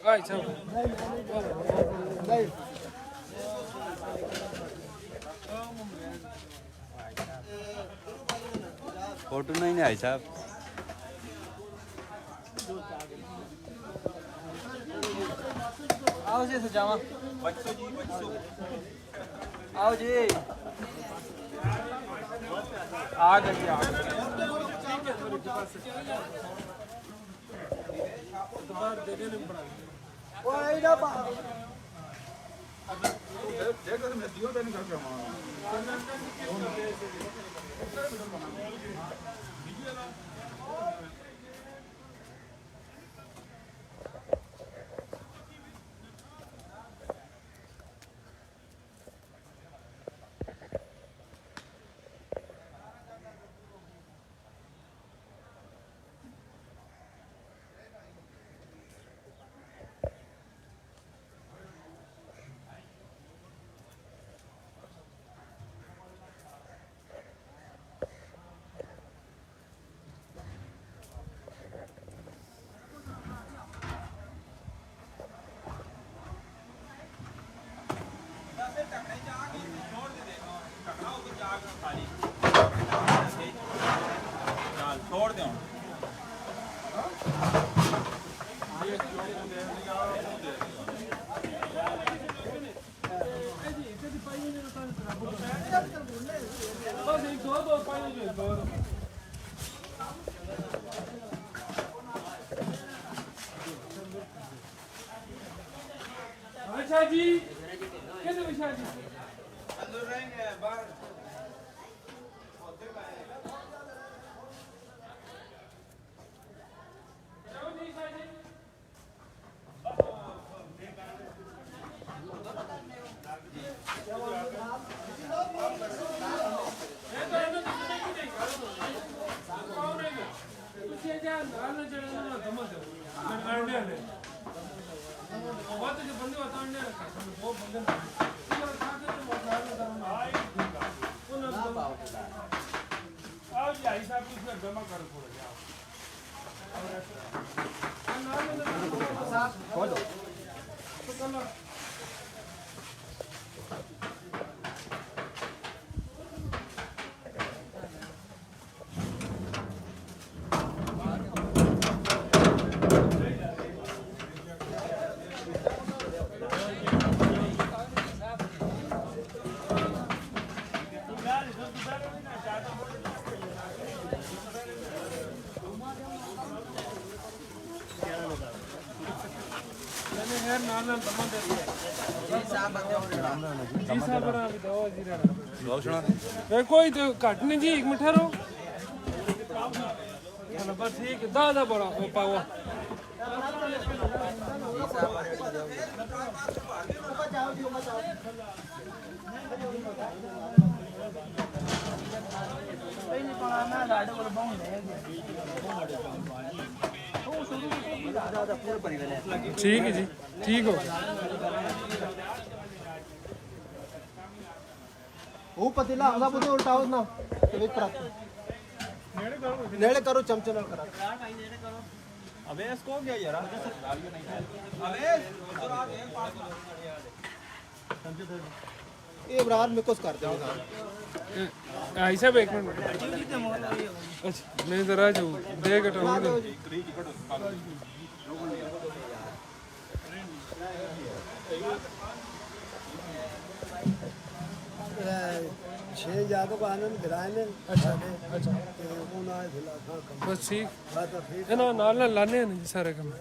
अच्छा नहीं फोटो नहीं भाई साहब। आओ जी सजावा आओ जी आ गई छोड़ दो अच्छा जी कैसे विशाल जी अंदर रहेंगे बाहर कोई तो घट नहीं जी एक मिठा रो बस ठीक दादा बड़ा पाओ ठीक है जी ठीक हो वो पतीला आगा बुझे उल्टाओ ना तो वे परत नेड़े करो चमचे नाल करा अबे इसको क्या यार अबे उधर आ गए ये बराबर में कुछ कर देगा ऐसा एक मिनट अच्छा मैं जरा जो दे घटाऊंगा छह जागो आनंद गिराए ने अच्छा अच्छा वो ना ढिला था बस ठीक बात फिर ना नाल लाने हैं जी सारे काम